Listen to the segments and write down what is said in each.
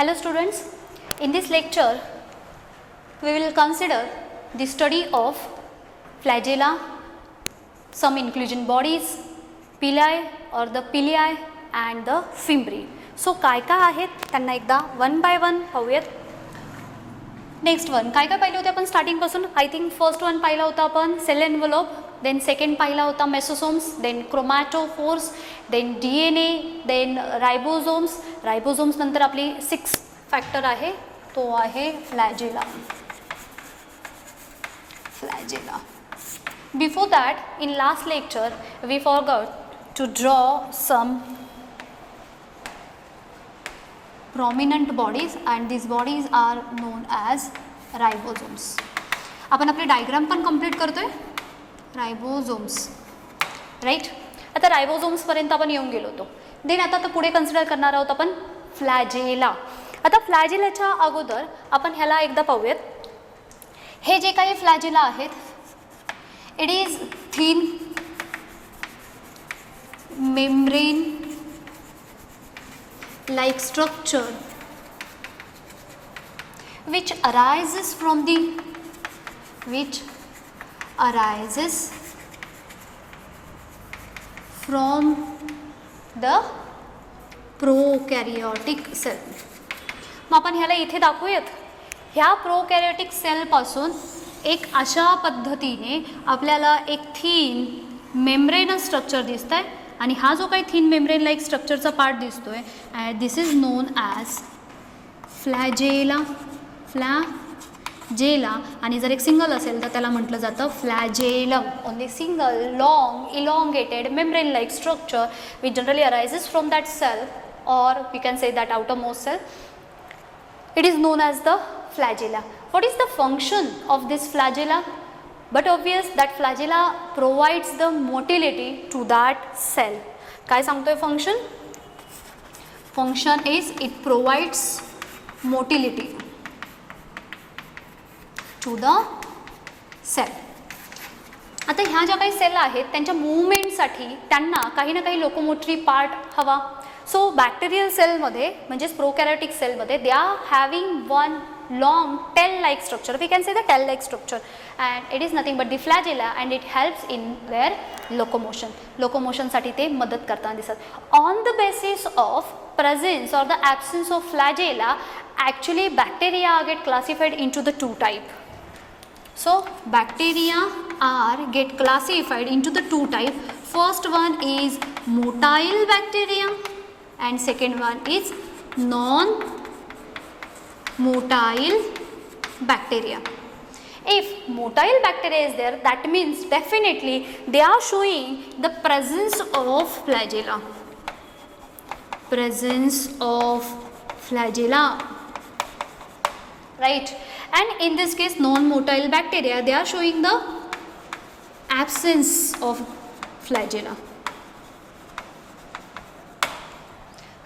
Hello students, in this lecture we will consider the study of flagella, some inclusion bodies, pili or the pili and the fimbri. So काय काय आहेत त्यांना एकदा one by one पाहूयात. Next one काय काय पाहिले होते आपण स्टार्टिंगपासून. आय थिंक फर्स्ट वन पाहिला होता आपण सेल एन्व्हलप, देन सेकंड पाहिला होता mesosomes, then chromatophores, then DNA, then ribosomes. Ribosomes नंतर आपली 6 फॅक्टर आहे तो आहे फ्लॅजेला. फ्लॅजेला. Before that, in last lecture we forgot to draw some prominent bodies and these bodies are known as ribosomes. आपण आपले diagram पण कंप्लीट करतोय. Ribosomes, right. आता रायबोझोम्स पर्यंत आपण येऊन गेलो होतो. देन आता पुढे कन्सिडर करणार आहोत आपण फ्लॅजेला. आता फ्लॅजेलाच्या अगोदर आपण ह्याला एकदा पाहूयात. हे जे काही फ्लॅजेला आहेत, it is thin membrane like structure which arises from the prokaryotic cell. मग आपण ह्याला इथे दाखवूयात. ह्या प्रोकॅरियोटिक सेलपासून एक अशा पद्धतीने आपल्याला एक थीन मेम्ब्रेनस स्ट्रक्चर दिसत आहे आणि हा जो काही थीन मेम्ब्रेन लाईक स्ट्रक्चरचा पार्ट दिसतोय, this is known as flagella. Flagella. आणि जर एक सिंगल असेल तर त्याला म्हटलं जातं flagellum. Only single long elongated membrane like structure which generally arises from that cell or we can say that outermost cell. It is known as the flagella. What is the function of this flagella? But obvious that flagella provides the motility to that cell. काय सांगतोय function? Function is it provides motility to the cell. आता ह्या ज्या काही cell आहेत त्यांच्या मूवमेंटसाठी त्यांना काही ना काही लोकोमोटरी पार्ट हवा. सो बॅक्टेरियल सेलमध्ये म्हणजेच प्रोकॅरियोटिक सेलमध्ये they are having one long tail-like structure. We can say the tail-like structure, and it is nothing but the flagella, and it helps in their locomotion. Locomotion साठी ते मदत करताना दिसत. On the basis of presence or the absence of flagella, actually bacteria get classified into the two type. So bacteria get classified into the two type. First one is motile bacteria, and second one is non-motile bacteria. If motile bacteria is there, that means definitely they are showing the presence of flagella. Presence of flagella, right? And in this case non-motile bacteria, they are showing the absence of flagella.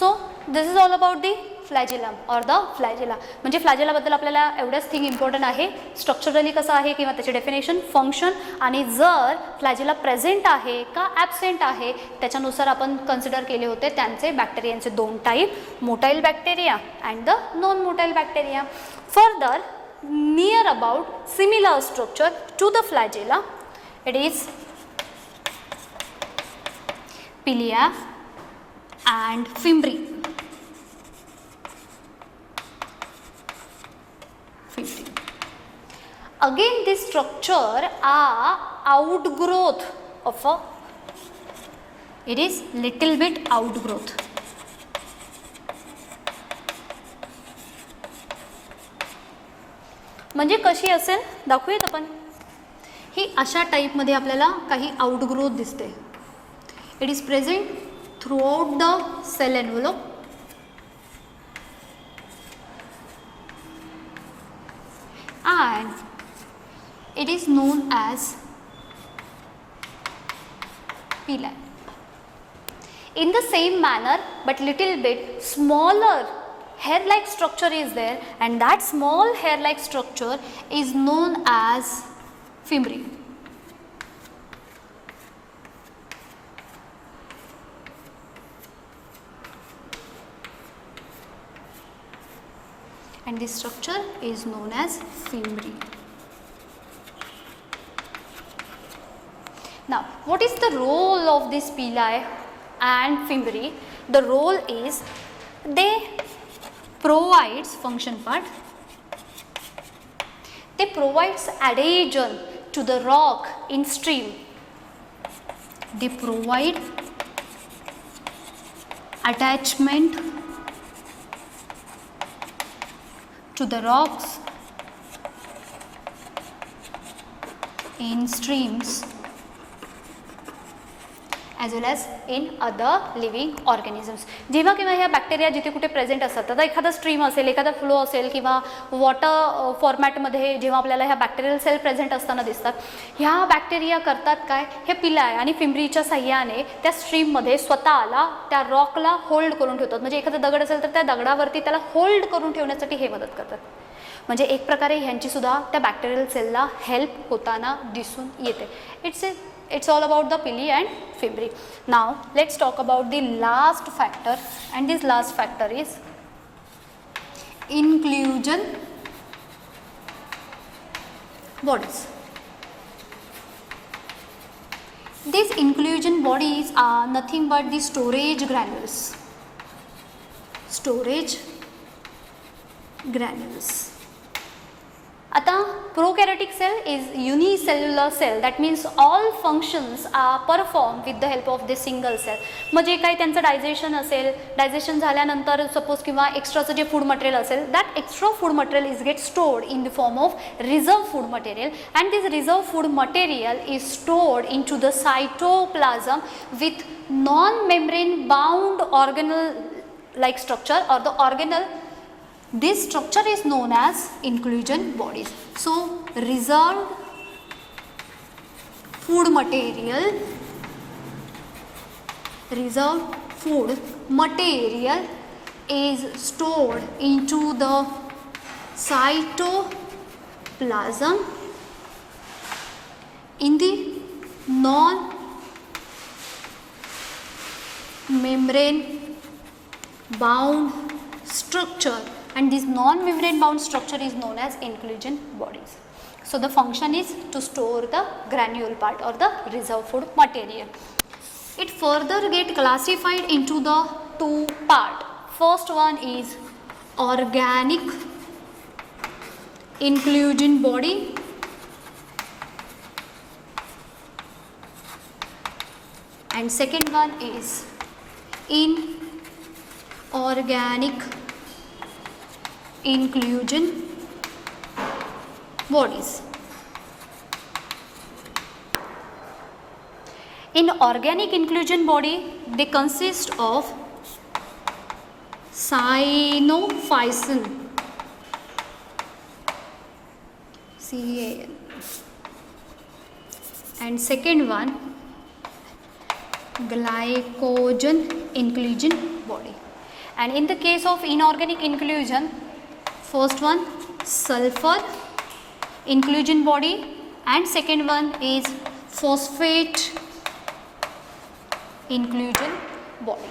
So this is all about the फ्लॅजेलम और the फ्लॅजेला. म्हणजे फ्लॅजेलाबद्दल आपल्याला एवढंच thing important आहे. Structurally कसं आहे किंवा त्याचे definition, function, आणि जर फ्लॅजेला प्रेझेंट आहे का ॲबसेंट आहे त्याच्यानुसार आपण कन्सिडर केले होते त्यांचे बॅक्टेरियांचे दोन type, motile bacteria and the non motile bacteria. Further near about similar structure to the flagella, it is pili and fimbriae. Again this structure are outgrowth of a, it is little bit outgrowth. म्हणजे कशी असेल दाखवूयात आपण. ही अशा टाईपमध्ये आपल्याला काही outgrowth दिसते. It is present throughout the cell envelope. And it is known as pili. In the same manner but little bit smaller hair-like structure is there, and that small hair-like structure is known as fimbri. and this structure is known as fimbriae. Now, what is the role of this pili and fimbriae? The role is they provides function part. They provides adhesion to the rock in stream. They provide attachment to the rocks in streams as well as in other living organisms. जेव्हा केव्हा ह्या bacteria जिथे कुठे present असतात, आता एखादा stream असेल, एखादा फ्लो असेल किंवा वॉटर फॉर्मॅटमध्ये जेव्हा आपल्याला ह्या बॅक्टेरियल सेल प्रेझेंट असताना दिसतात, ह्या बॅक्टेरिया करतात काय, हे पिलाय आणि फिम्ब्रीच्या साह्याने त्या स्ट्रीममध्ये स्वतःला त्या रॉकला होल्ड करून ठेवतात. म्हणजे एखादा दगड असेल तर त्या दगडावरती त्याला होल्ड करून ठेवण्यासाठी हे मदत करतात. म्हणजे एक प्रकारे ह्यांची सुद्धा त्या बॅक्टेरियल सेलला हेल्प होताना दिसून येते. It's all about the pili and fimbriae. Now let's talk about the last factor, and this last factor is inclusion bodies. These inclusion bodies are nothing but the storage granules. Storage granules. आता prokaryotic cell is unicellular cell, that means all functions are performed with the help of this single cell. म्हणजे काही त्यांचं digestion असेल, digestion झाल्यानंतर suppose किंवा एक्स्ट्राचं जे food material असेल, that extra food material is get stored in the form of reserve food material, and this reserve food material is stored into the cytoplasm with non membrane bound organelle like structure or the organelle. This structure is known as inclusion bodies. So reserved food material is stored into the cytoplasm in the non membrane bound structure, and this non-membrane bound structure is known as inclusion bodies. So the function is to store the granule part or the reserve food material. It further get classified into the two part. First one is organic inclusion body, and second one is inorganic inclusion bodies. In organic inclusion body, they consist of cyanophysin, CAN, and second one glycogen inclusion body. And in the case of inorganic inclusion, first one sulfur inclusion body, and second one is phosphate inclusion body.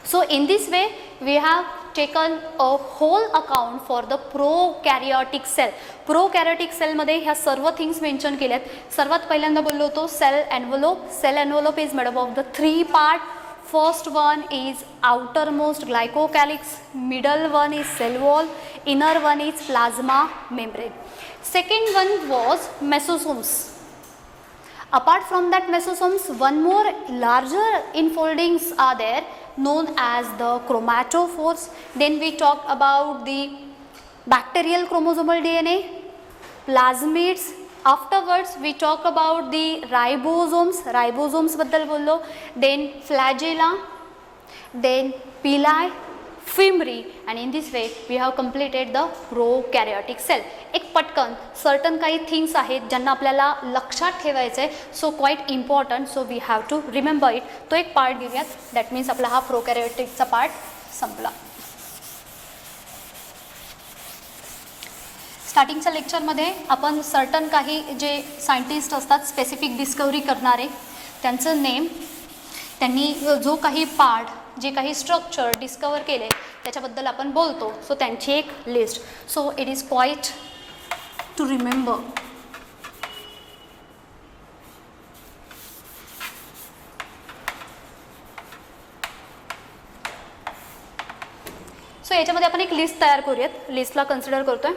So in this way we have taken a whole account for the prokaryotic cell. Prokaryotic cell मध्ये ह्या सर्व things mention केल्यात. सर्वात पहिल्यांदा बोललो होतो cell envelope. Cell envelope is made up of the 3 part. First one is outermost glycocalyx, middle one is cell wall, inner one is plasma membrane. Second one was mesosomes. Apart from that mesosomes, one more larger enfoldings are there known as the chromatophores. Then we talked about the bacterial chromosomal DNA, plasmids. Afterwards we talk about the ribosomes बद्दल बोललो, then flagella, then pili, fimbriae, and in this way we have completed the prokaryotic cell. एक पटकन certain काही things आहेत ज्यांना आपल्याला लक्षात ठेवायचं आहे, so quite important, so we have to remember it. तो एक पार्ट घेऊयात. दॅट मीन्स आपला हा प्रोकॅरियोटिकचा पार्ट संपला. स्टार्टिंगच्या लेक्चरमध्ये आपण सर्टन काही जे सायंटिस्ट असतात स्पेसिफिक डिस्कवरी करणारे, त्यांचं नेम, त्यांनी जो काही पार्ट जे काही स्ट्रक्चर डिस्कवर केले त्याच्याबद्दल आपण बोलतो. सो त्यांची एक list. So it is quite to remember. So याच्यामध्ये आपण एक लिस्ट तयार करूयात. लिस्टला कन्सिडर करतोय.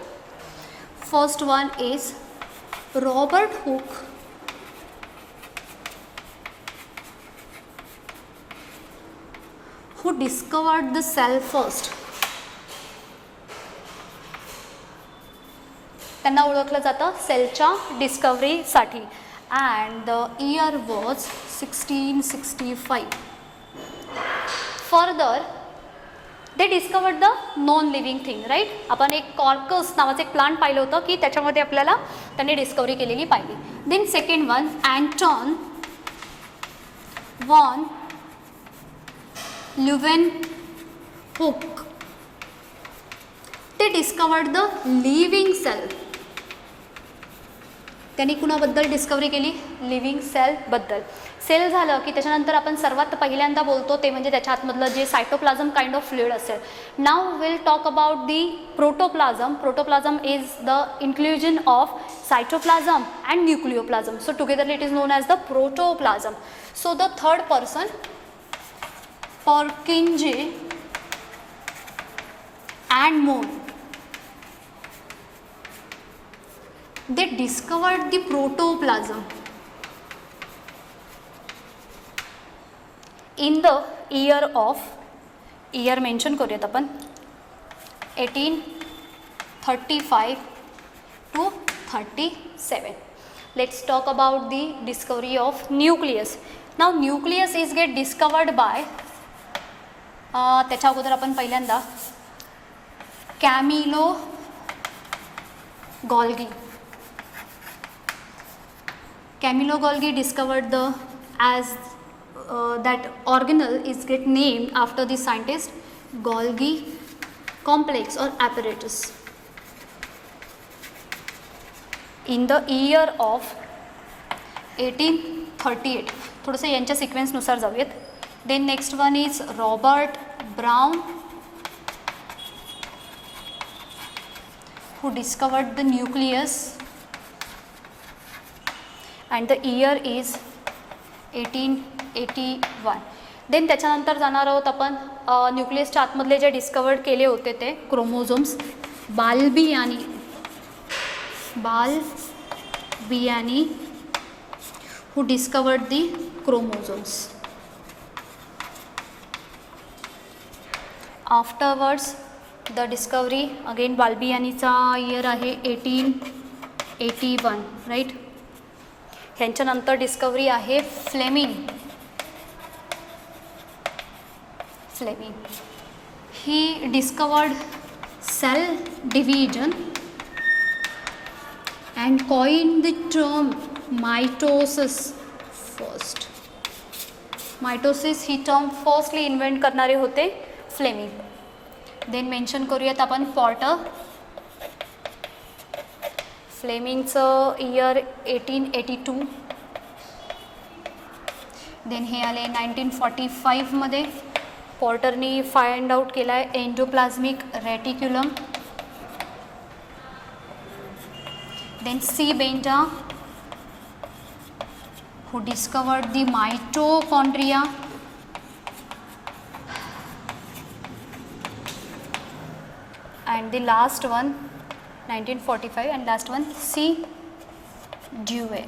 First one is Robert Hooke who discovered the cell first. त्यांना ओळखलं जातं सेलच्या डिस्कवरीसाठी. And the year was 1665. Further they discovered the non living thing, right. आपण एक कॉर्कस नावाचं एक प्लांट पाहिलं होतं की त्याच्यामध्ये आपल्याला त्यांनी डिस्कवरी केलेली पाहिली. Then second one Anton von Leeuwenhoek. ते डिस्कवर्ड द लिव्हिंग सेल. त्यांनी कुणाबद्दल डिस्कवरी केली? लिव्हिंग सेलबद्दल. सेल झालं की त्याच्यानंतर आपण सर्वात पहिल्यांदा बोलतो ते म्हणजे त्याच्या आतमधलं जे सायटोप्लाझम काइंड ऑफ फ्लुइड असेल. Now will talk about the protoplasm. Protoplasm is the inclusion of cytoplasm and nucleoplasm. So together it is known as the protoplasm. So the third person Purkinje and Moore, they discovered the protoplasm in the year of, year mention करूयात आपण, 1835 to 37. Let's talk about the discovery of nucleus. Now nucleus is get discovered by त्याच्या अगोदर आपण पहिल्यांदा Camillo Golgi. Camillo Golgi discovered the as that organelle is get named after the scientist Golgi complex or apparatus in the year of 1838. थोडंसं यांच्या सिक्वेन्सनुसार जाऊयात. Then next one is Robert Brown, who discovered the nucleus, and the year is 1881. Then त्याच्यानंतर जाणार आहोत आपण न्यूक्लियसच्या आतमधले जे discovered केले होते ते chromosomes. Balbiani who discovered the chromosomes. Afterwards the discovery again बाल्बियानीचा इयर आहे 1881, राईट. ह्यांच्यानंतर डिस्कवरी आहे Fleming. He discovered cell division and coin the term mitosis first. Mitosis ही टर्म फर्स्टली इन्व्हेंट करणारे होते फ्लेमिंग. देन मेन्शन करूयात आपण Porter. फ्लेमिंगचं इयर 1882. देन हे आले 1945मध्ये. पॉर्टरनी फाइंड आउट केला आहे endoplasmic reticulum. Then C Benda who discovered the mitochondria. And the last one 1945 and last one C. Dewey,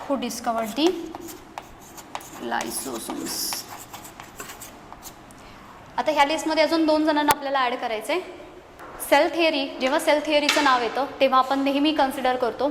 who discovered the lysosomes. आता ह्या लिस्टमध्ये अजून 2 जणांना आपल्याला ॲड करायचं आहे. सेल थिअरी, जेव्हा सेल थिअरीचं नाव येतं तेव्हा आपण नेहमी कन्सिडर करतो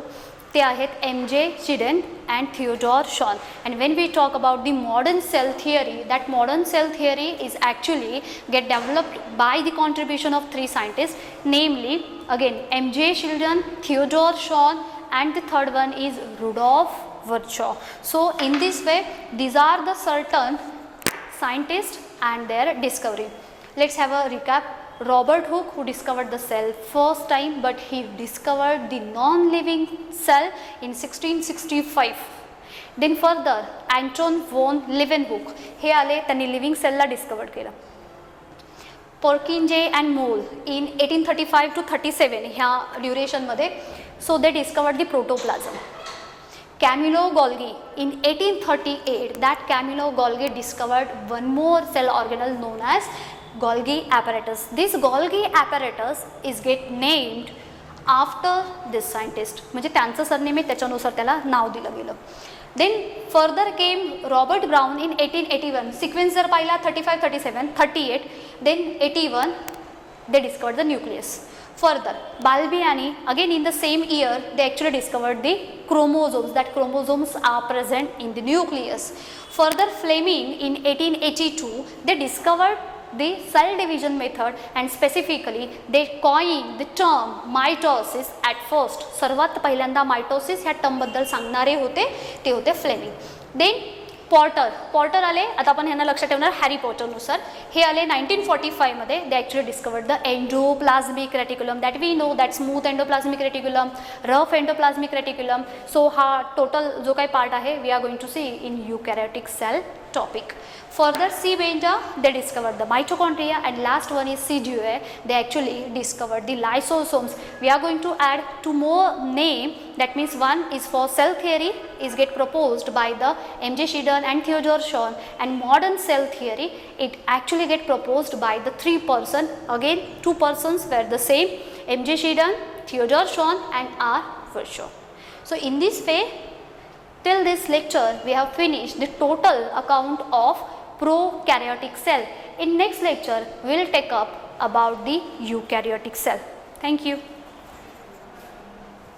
ते आहेत MJ Chiden and Theodore Schwann. And when we talk about the modern cell theory, that modern cell theory is actually get developed by the contribution of 3 scientists, namely again MJ Chiden, Theodore Schwann, and the third one is Rudolf Virchow. So in this way these are the certain scientists and their discovery. Let's have a recap. Robert Hooke, who discovered the cell first time, but he discovered the non-living cell in 1665. Then further Anton von Leeuwenhoek हे आले, त्यांनी living सेलला discover केलं. पर्किंजे and mole in 1835 to 37 ह्या ड्युरेशनमध्ये, so they discovered the protoplasm. Camillo Golgi in 1838, that Camillo Golgi discovered one more cell organelle known as Golgi apparatus. This Golgi apparatus is get named after this scientist, म्हणजे त्यांचं surname आहे त्याच्यानुसार त्याला नाव दिलं गेलं. Then further came Robert Brown in 1881. Sequence जर पाहिला 35, 37, 38, then 81 they discovered the nucleus. Further, Balbiani again in the same year they actually discovered the chromosomes, that chromosomes are present in the nucleus. Further, Fleming in 1882 they discovered the cell division method and specifically they coined the term mitosis at first. सर्वात पहिल्यांदा mitosis ह्या term बद्दल सांगणारे होते ते होते Fleming. Then Porter आले, आता आपण ह्यांना लक्षात ठेवणार हॅरी पॉटरनुसार. हे आले 1945 मध्ये. They actually discovered the endoplasmic reticulum, that we know that smooth endoplasmic reticulum, rough endoplasmic reticulum. So हा टोटल जो काही पार्ट आहे we are going to see in eukaryotic cell topic. Further, C. Benda, they discovered the mitochondria, and last one is C. Dewey, they actually discovered the lysosomes. We are going to add two more name, that means one is for cell theory is get proposed by the M.J. Sheldon and Theodore Schwann, and modern cell theory it actually get proposed by the three person, again two persons were the same, M.J. Sheldon, Theodore Schwann and R. Virchow. So in this way, till this lecture we have finished the total account of prokaryotic cell. In next lecture we will take up about the eukaryotic cell. Thank you.